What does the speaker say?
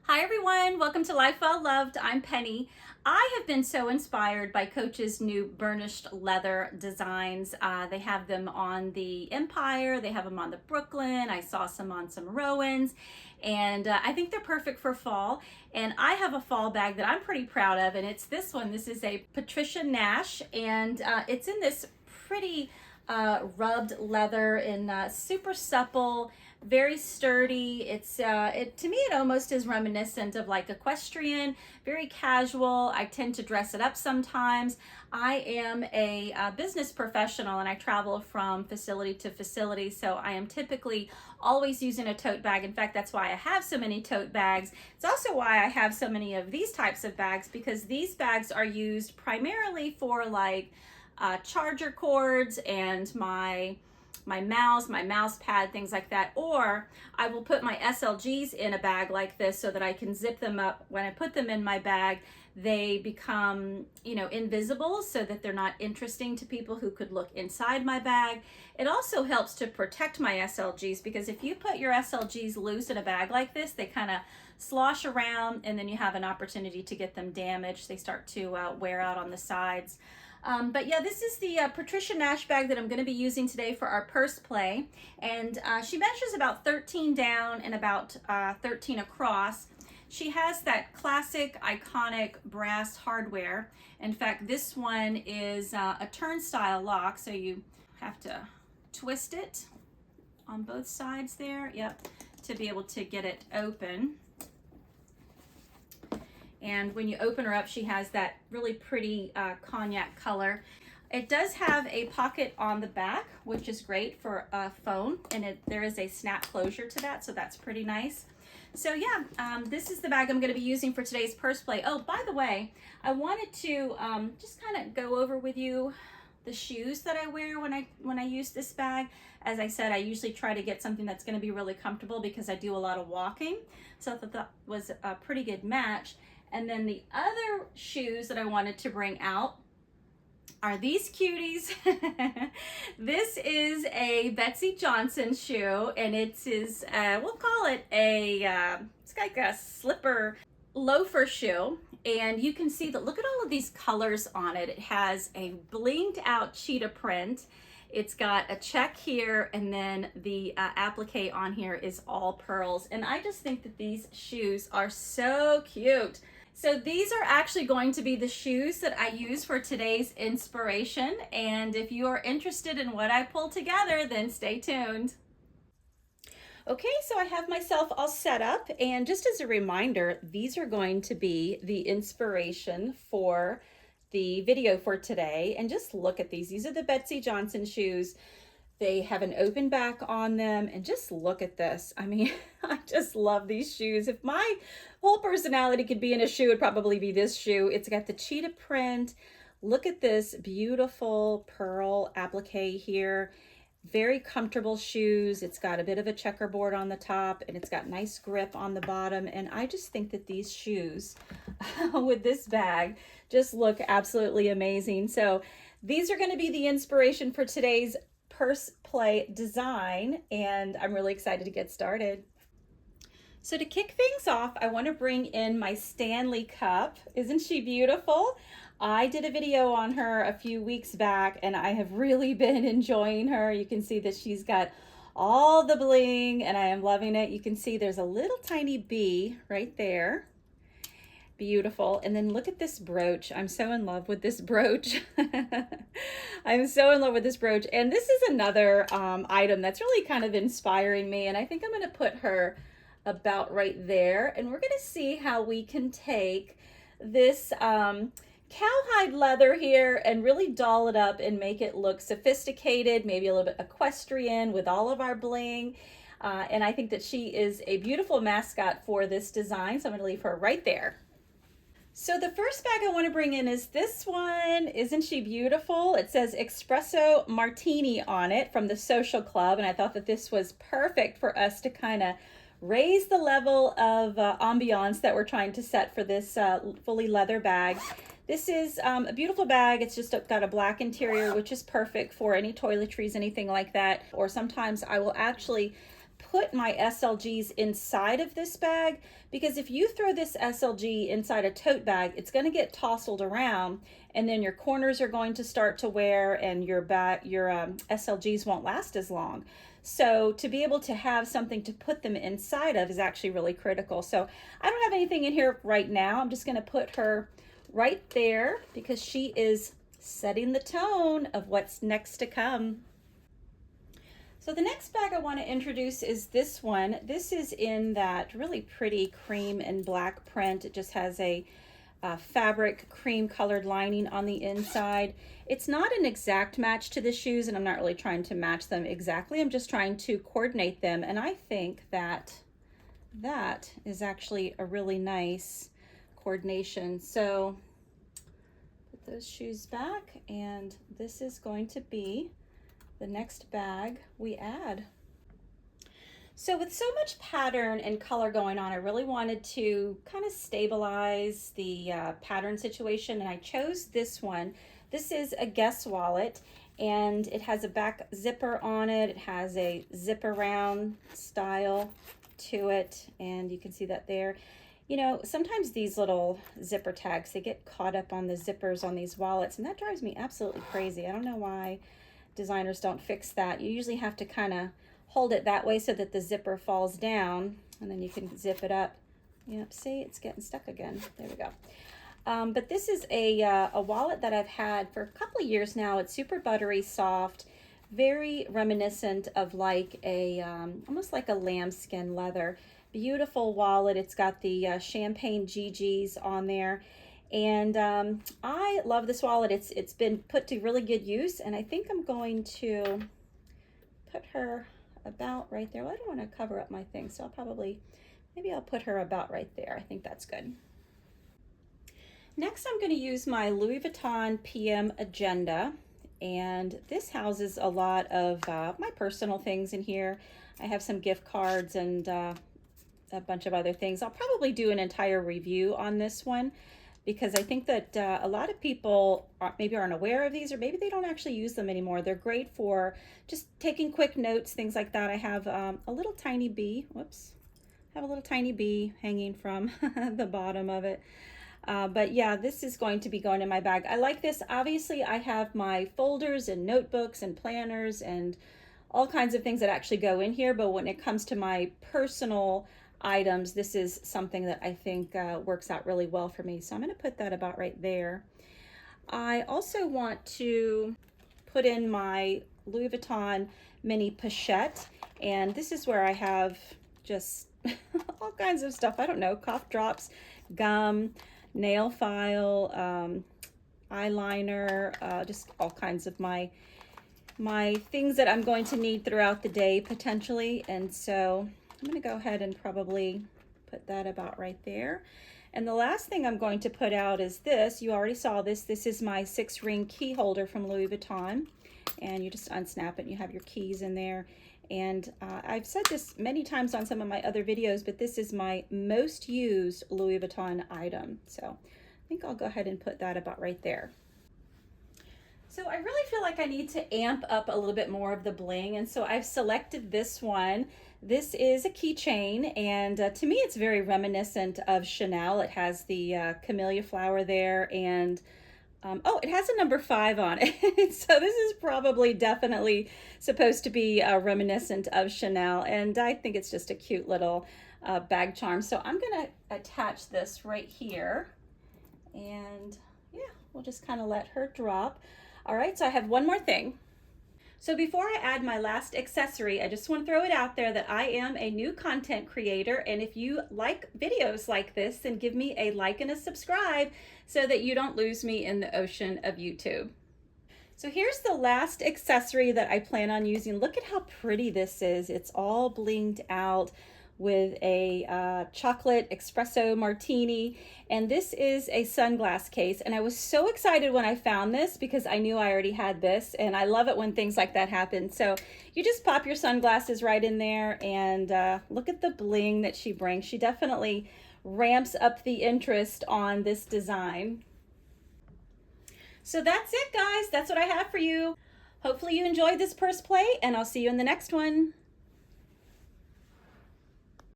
Hi everyone, welcome to Life Well Loved. I'm Penny. I have been so inspired by Coach's new burnished leather designs. They have them on the Empire, they have them on the Brooklyn, I saw some on some Rowans, and I think they're perfect for fall. And I have a fall bag that I'm pretty proud of, and it's this one. This is a Patricia Nash, and it's in this pretty rubbed leather and super supple, very sturdy. It's to me it almost is reminiscent of like equestrian, very casual. I tend to dress it up sometimes. I am a business professional and I travel from facility to facility, so I am typically always using a tote bag. In fact, that's why I have so many tote bags. It's also why I have so many of these types of bags, because these bags are used primarily for like charger cords and my mouse pad, things like that. Or I will put my SLGs in a bag like this so that I can zip them up. When I put them in my bag, they become, invisible, so that they're not interesting to people who could look inside my bag. It also helps to protect my SLGs, because if you put your SLGs loose in a bag like this, they kind of slosh around and then you have an opportunity to get them damaged. They start to wear out on the sides. But yeah, this is the Patricia Nash bag that I'm going to be using today for our purse play. And she measures about 13 down and about 13 across. She has that classic, iconic brass hardware. In fact, this one is a turnstile lock, so you have to twist it on both sides there, yep, to be able to get it open. And when you open her up, she has that really pretty cognac color. It does have a pocket on the back, which is great for a phone, and there is a snap closure to that, so that's pretty nice. So yeah, this is the bag I'm going to be using for today's purse play. Oh, by the way, I wanted to just kind of go over with you the shoes that I wear when I use this bag. As I said, I usually try to get something that's going to be really comfortable because I do a lot of walking, so I thought that was a pretty good match. And then the other shoes that I wanted to bring out are these cuties. This is a Betsey Johnson shoe, and it is, we'll call it it's like a slipper loafer shoe. And you can see that, look at all of these colors on it. It has a blinged out cheetah print. It's got a check here, and then the applique on here is all pearls. And I just think that these shoes are so cute. So these are actually going to be the shoes that I use for today's inspiration. And if you are interested in what I pull together, then stay tuned. Okay, so I have myself all set up, and just as a reminder, these are going to be the inspiration for the video for today. And just look at these. These are the Betsey Johnson shoes. They have an open back on them, and just look at this. I mean, I just love these shoes. If my whole personality could be in a shoe, it'd probably be this shoe. It's got the cheetah print. Look at this beautiful pearl applique here. Very comfortable shoes. It's got a bit of a checkerboard on the top, and it's got nice grip on the bottom. And I just think that these shoes with this bag just look absolutely amazing. So these are going to be the inspiration for today's purse play design, and I'm really excited to get started. So to kick things off, I want to bring in my Stanley cup. Isn't she beautiful? I did a video on her a few weeks back, and I have really been enjoying her. You can see that she's got all the bling, and I am loving it. You can see there's a little tiny bee right there. Beautiful. And then look at this brooch. I'm so in love with this brooch. I'm so in love with this brooch. And this is another item that's really kind of inspiring me. And I think I'm going to put her about right there. And we're going to see how we can take this cowhide leather here and really doll it up and make it look sophisticated, maybe a little bit equestrian with all of our bling. And I think that she is a beautiful mascot for this design. So I'm going to leave her right there. So the first bag I want to bring in is this one. Isn't she beautiful? It says Espresso Martini on it from the Social Club, and I thought that this was perfect for us to kind of raise the level of ambiance that we're trying to set for this fully leather bag. This is a beautiful bag. It's just got a black interior, which is perfect for any toiletries, anything like that. Or sometimes I will actually put my SLGs inside of this bag, because if you throw this SLG inside a tote bag, it's going to get tousled around, and then your corners are going to start to wear, and your SLGs won't last as long. So to be able to have something to put them inside of is actually really critical. So I don't have anything in here right now. I'm just going to put her right there because she is setting the tone of what's next to come. So the next bag I want to introduce is this one. This is in that really pretty cream and black print. It just has a fabric cream colored lining on the inside. It's not an exact match to the shoes, and I'm not really trying to match them exactly. I'm just trying to coordinate them, and I think that that is actually a really nice coordination. So put those shoes back, and this is going to be the next bag we add. So with so much pattern and color going on, I really wanted to kind of stabilize the pattern situation, and I chose this one. This is a Guess wallet, and it has a back zipper on it. It has a zip around style to it, and you can see that there. You know, sometimes these little zipper tags, they get caught up on the zippers on these wallets, and that drives me absolutely crazy. I don't know why designers don't fix that. You usually have to kind of hold it that way so that the zipper falls down, and then you can zip it up. Yep, see, it's getting stuck again. There we go. But this is a wallet that I've had for a couple of years now. It's super buttery soft, very reminiscent of like a, almost like a lambskin leather. Beautiful wallet. It's got the champagne GGs on there. And I love this wallet. It's been put to really good use, and I think I'm going to put her about right there. Well, I don't want to cover up my thing, so maybe I'll put her about right there. I think that's good. Next, I'm going to use my Louis Vuitton PM Agenda, and this houses a lot of my personal things in here. I have some gift cards and a bunch of other things. I'll probably do an entire review on this one, because I think that a lot of people maybe aren't aware of these, or maybe they don't actually use them anymore. They're great for just taking quick notes, things like that. I have a little tiny bee, whoops, I have a little tiny bee hanging from the bottom of it. But yeah, this is going to be going in my bag. I like this. Obviously, I have my folders and notebooks and planners and all kinds of things that actually go in here, but when it comes to my personal items, this is something that I think works out really well for me. So I'm going to put that about right there. I also want to put in my Louis Vuitton mini pochette, and this is where I have just all kinds of stuff. I don't know, cough drops, gum, nail file, eyeliner, just all kinds of my things that I'm going to need throughout the day potentially. And so I'm going to go ahead and probably put that about right there. And the last thing I'm going to put out is this. You already saw this. This is my 6-ring key holder from Louis Vuitton. And you just unsnap it and you have your keys in there. And I've said this many times on some of my other videos, but this is my most used Louis Vuitton item. So I think I'll go ahead and put that about right there. So I really feel like I need to amp up a little bit more of the bling, and so I've selected this one. This is a keychain, and to me it's very reminiscent of Chanel. It has the camellia flower there, and oh, it has a number 5 on it. So this is probably definitely supposed to be reminiscent of Chanel, and I think it's just a cute little bag charm. So I'm gonna attach this right here, and yeah, we'll just kind of let her drop. All right, so I have one more thing. So before I add my last accessory, I just want to throw it out there that I am a new content creator, and if you like videos like this, then give me a like and a subscribe so that you don't lose me in the ocean of YouTube. So here's the last accessory that I plan on using. Look at how pretty this is. It's all blinged out with a chocolate espresso martini, and this is a sunglass case, and I was so excited when I found this because I knew I already had this, and I love it when things like that happen. So you just pop your sunglasses right in there, and look at the bling that she brings. She definitely ramps up the interest on this design. So that's it, guys. That's what I have for you. Hopefully you enjoyed this purse play, and I'll see you in the next one.